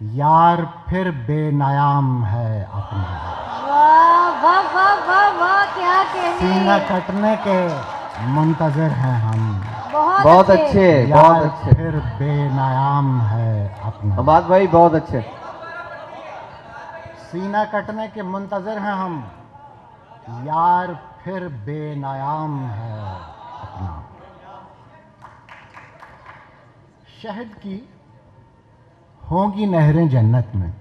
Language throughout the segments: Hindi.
यार फिर बेनयाम है अपना। वाह वाह वाह वाह वाह, क्या सीना कहने। कटने के मुंतजर हैं हम, बहुत अच्छे, बहुत यार अच्छे। फिर बेनयाम है अपना। हमाद भाई बहुत अच्छे। सीना कटने के मुंतजर हैं हम, यार फिर बेनयाम है अपना। शहद की होंगी नहरें जन्नत में,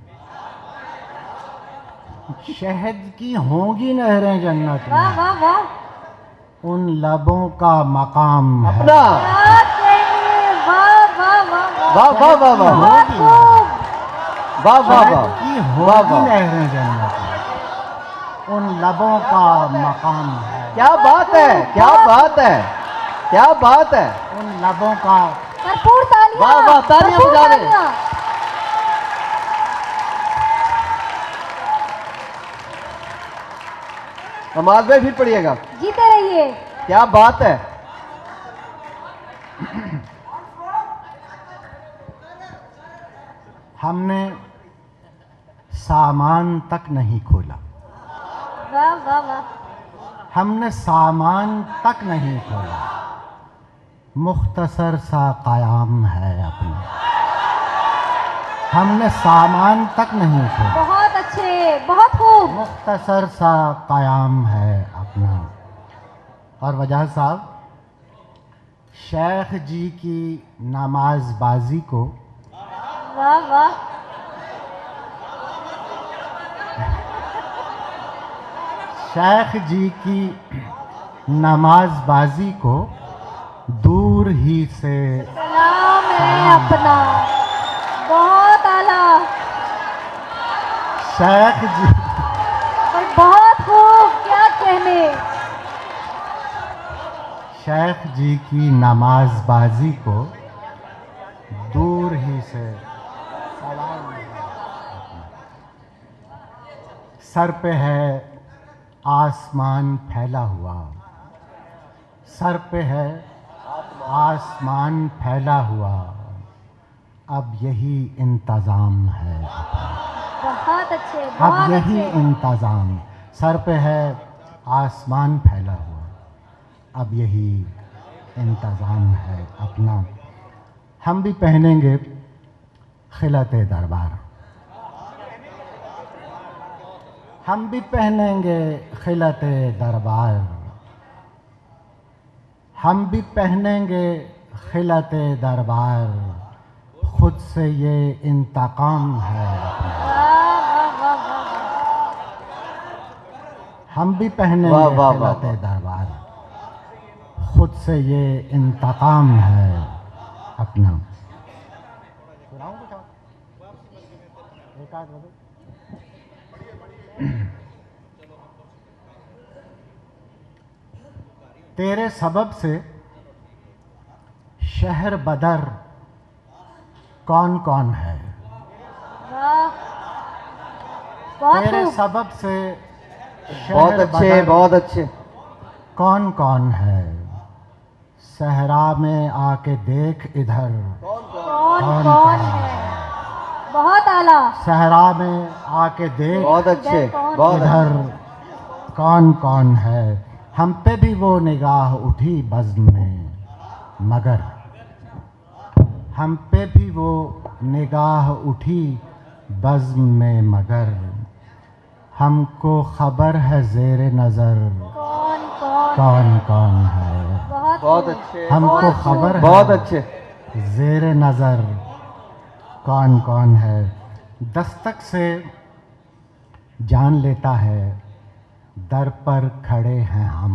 शहद की होंगी नहरें जन्नत वाह में, वाह वाह, उन लबों का मकाम है। अपना क्या कहने। वाह वाह वाह वाह, वाह वाह वाह वाह बहुत खूब। वाह वाह शहद वाह की वाह होंगी वाह। नहरें जन्नत में, उन लबों का मकाम है। क्या बात है, क्या बात है, क्या बात है। उन लबों का भरपूर तालियां। वाह वाह, तालियां भरपूर बजा दें। तालियां। हमाद भाई फिर पढ़िएगा। जीते रहिए। क्या बात है। हमने सामान तक नहीं खोला, वाह वाह वाह, हमने सामान तक नहीं खोला, मुख्तसर सा क़याम है अपना। हमने सामान तक नहीं खोला, बहुत अच्छे, बहुत खूब। मुख्तसर सा क़याम है अपना। और वजह साहब, शेख जी की नमाज़बाजी को वाह वाह, शेख जी की नमाज़बाजी को दूर ही से सलाम है अपना। बहुत आला, शेख जी और बहुत खूब, क्या कहने। शेख जी की नमाज़बाजी को दूर ही से सलाम है। सर पे है आसमान फैला हुआ, सर पे है आसमान फैला हुआ, अब यही इंतज़ाम है अपना। बहुत अच्छे, अब बहुत यही अच्छे। इंतज़ाम, सर पे है आसमान फैला हुआ, अब यही इंतज़ाम है अपना। हम भी पहनेंगे खिलत दरबार, हम भी पहनेंगे खिलत दरबार, हम भी पहनेंगे खिलत दरबार, खुद से ये इंतकाम है अपना। वाह वाह वाह वाह, हम भी वाह, पहनेंगे वाह, वाह, खिलत वाह। दरबार, खुद से ये इंतकाम है अपना। तेरे सबब से शहर बदर कौन कौन है, वाह, बहुत तेरे खूब। सबब से बहुत शहर अच्छे, बदर बहुत अच्छे। कौन कौन है, सहरा में आके देख इधर कौन कौन कौन है। बहुत आला। सहरा में आके देख बहुत अच्छे, कौन- बहुत अच्छे। इधर कौन कौन है। हम पे भी वो निगाह उठी बज़्म में, मगर हम पे भी वो निगाह उठी बज़्म में, मगर हमको खबर है ज़ेरे नज़र कौन कौन कौन कौन है। बहुत बहुत खूब। अच्छे, हमको बहुत खबर है बहुत अच्छे। ज़ेरे नज़र कौन कौन है। दस्तक से जान लेता है दर पर खड़े हैं हम,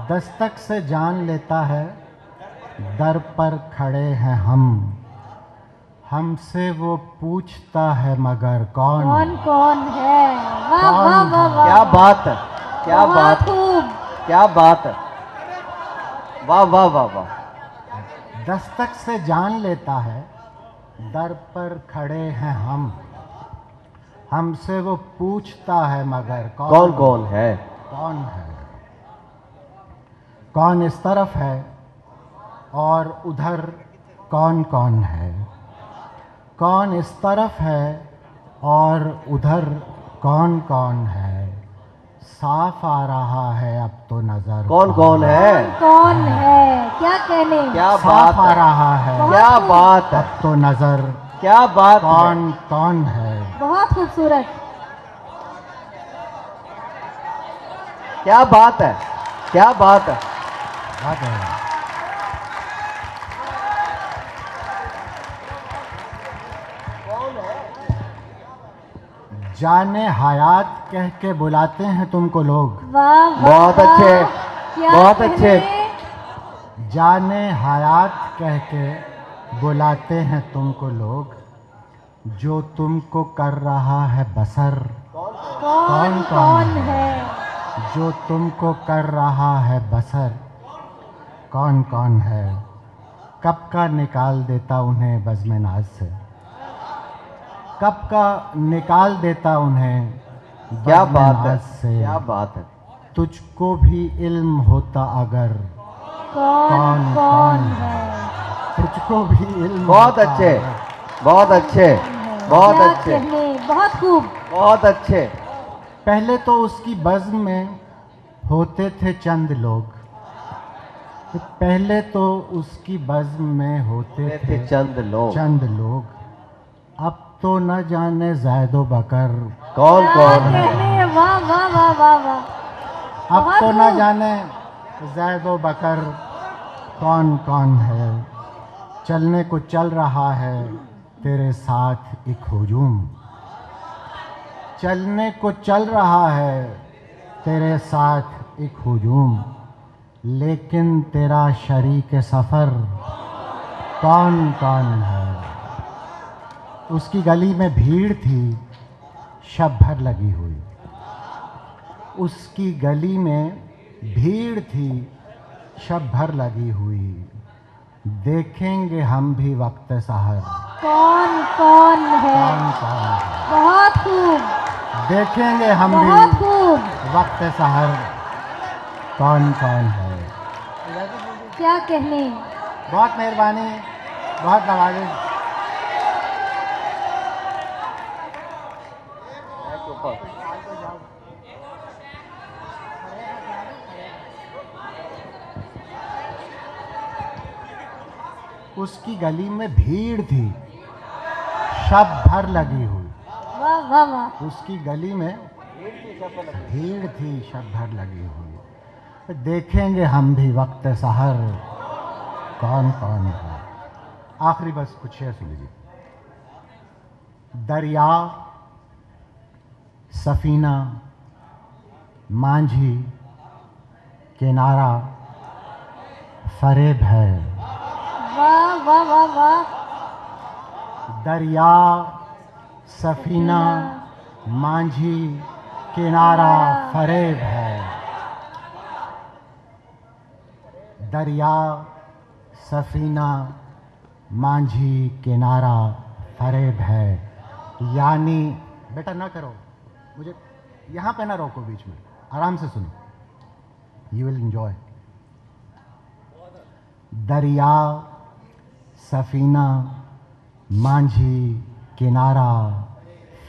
दस्तक से जान लेता है दर पर खड़े हैं हम, हमसे वो पूछता है मगर कौन कौन है। वाह कौन वाह वाह वाह, क्या बात है, क्या बहुत बात है, खूब। क्या बात है। वाह वाह वाह वाह। दस्तक से जान लेता है दर पर खड़े हैं हम, हमसे वो पूछता है मगर कौन कौन है। कौन है। कौन इस तरफ है और उधर कौन कौन है, कौन इस तरफ है और उधर कौन कौन है, साफ आ रहा है अब तो नजर। कौन कौन है? कौन है? क्या कहने? क्या साफ बात आ है, रहा है क्या बात है, अब तो नजर क्या बात है, कौन कौन है। बहुत खूबसूरत। क्या बात है, क्या बात है। बात है। जाने हयात कह के बुलाते हैं तुमको लोग, वाह वाह बहुत वाह, अच्छे, क्या बहुत कहने? अच्छे। जाने हयात कह के बुलाते हैं तुमको लोग, जो तुमको कर रहा है बसर। कौन कौन है? जो तुमको कर रहा है बसर, कौन कौन है। कब का निकाल देता उन्हें बज़्म नाज से, कब का निकाल देता उन्हें क्या बज़्म बात है, नाज से। क्या बात है। तुझको भी इल्म होता अगर, कौन कौन है? तुझको भी इल्म बहुत होता अच्छे, अगर। बहुत अच्छे, बहुत क्या अच्छे, कहने? बहुत खूब। बहुत अच्छे। पहले तो उसकी बज़्म में होते थे चंद लोग, पहले तो उसकी बज़्म में होते थे चंद लोग, चंद लोग, अब तो न जाने ज़ैदो बकर। कौन क्या कौन है। कहने? वाह वाह वाह वाह वाह। अब बहुत तो न खूब। जाने ज़ैदो बकर कौन कौन है। चलने को चल रहा है तेरे साथ एक हुजूम, चलने को चल रहा है तेरे साथ एक हुजूम, लेकिन तेरा शरीक सफ़र कौन कौन है। उसकी गली में भीड़ थी शब भर लगी हुई, उसकी गली में भीड़ थी शब भर लगी हुई, देखेंगे हम भी वक्त सहर कौन कौन है? कौन कौन है। बहुत खूब, देखेंगे हम बहुत भी खूब। वक्त सहर कौन कौन है। क्या कहने? बहुत मेहरबानी, बहुत नवाजिश। उसकी गली में भीड़ थी शब भर लगी हुई, वाह वाह वाह। उसकी गली में भीड़ थी शब भर लगी हुई, देखेंगे हम भी वक्त सहर कौन कौन है। आखिरी बस कुछ शेर सुन लीजिए। दरिया सफीना मांझी किनारा फरेब है। वाह वाह वाह वाह। दरिया सफीना मांझी किनारा फरेब है। दरिया सफीना मांझी किनारा फरेब है। यानी बेटा ना करो, मुझे यहाँ पे ना रोको, बीच में आराम से सुनो, यू विल एंजॉय। दरिया सफीना मांझी किनारा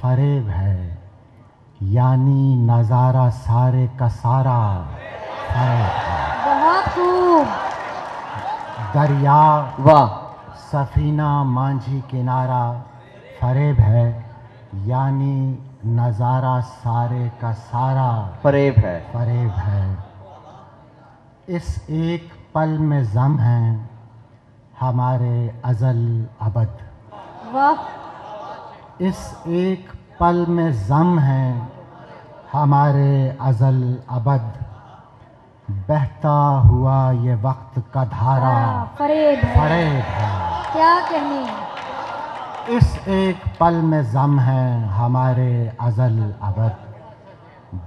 फरेब है, यानी नज़ारा सारे का सारा फरेब है। बहुत खूब। दरिया वाह, सफीना मांझी किनारा फरेब है, यानी नज़ारा सारे का सारा फरेब है। फरेब है। इस एक पल में ज़म है हमारे अज़ल अबद। वाह। इस एक पल में ज़म है हमारे अज़ल अबद, बहता हुआ ये वक्त का धारा फरेब है। फरेब है। क्या कहने? इस एक पल में ज़म है हमारे अज़ल अबद,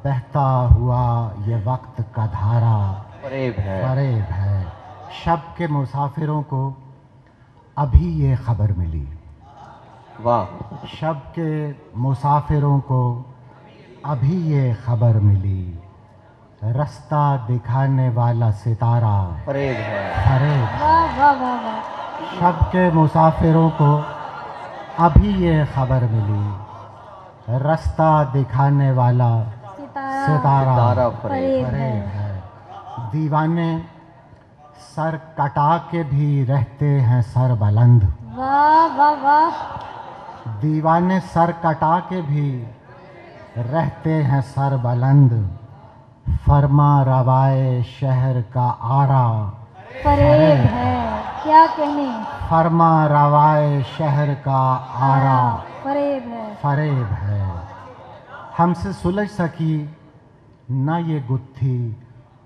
बहता हुआ ये वक्त का धारा फरेब है। फरेब है। शब के मुसाफिरों को अभी ये खबर मिली, वाह, शब के मुसाफिरों को अभी ये खबर मिली, रास्ता दिखाने वाला सितारा फरेब है। फरेब। वाह वाह वाह वाह। शब के मुसाफिरों को अभी ये खबर मिली रास्ता दिखाने वाला सितारा सितारा फरेब फरेब है। दीवाने सर कटा के भी रहते हैं सर बुलंद। वाह वाह वाह। दीवाने सर कटा के भी रहते हैं सर बुलंद। फरमा रवाए शहर का आरा फरेब है, क्या कहने। फरमा रवाए शहर का आरा फरेब है। फरेब है। हमसे सुलझ सकी न ये गुत्थी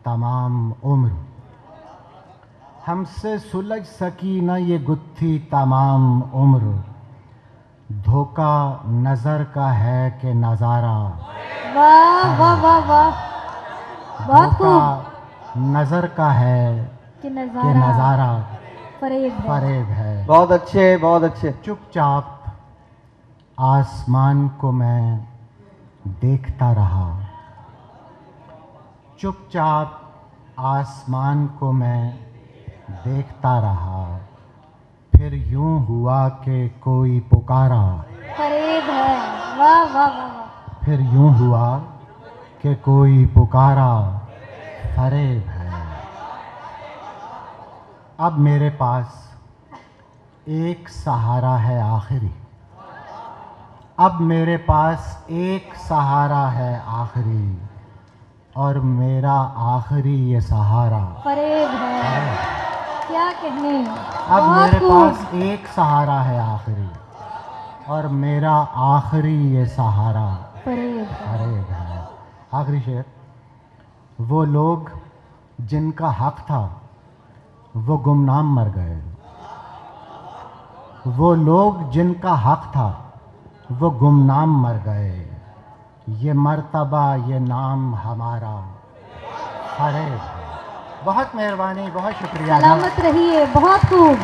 तमाम उम्र। हमसे सुलझ सकी न ये गुत्थी तमाम उम्र। धोखा नज़र का है कि नज़ारा। वाह वाह वाह वाह, बहुत खूब। धोखा नज़र का है कि कि नजारा नज़ारा फरेब है। फरेब है। बहुत अच्छे, बहुत अच्छे। चुपचाप आसमान को मैं देखता रहा। चुपचाप आसमान को मैं देखता रहा। फिर यूं हुआ कि कोई पुकारा। फरेब है, वाह वाह वाह वाह। फिर यूं हुआ कि कोई पुकारा। फरेब है। अब मेरे पास एक सहारा है आखिरी। अब मेरे पास एक सहारा है आखिरी और मेरा आखिरी ये सहारा। फरेब है, क्या कहने। अब बहुत मेरे खूब। पास एक सहारा है आखिरी और मेरा आखिरी ये सहारा। फरेब है। फरेब है। आखिरी शेर। वो लोग जिनका हक था वो गुमनाम मर गए। वो लोग जिनका हक था वो गुमनाम मर गए। ये मर्तबा ये नाम हमारा फरेब है। बहुत मेहरबानी, बहुत शुक्रिया। सलामत रहिए, बहुत खूब।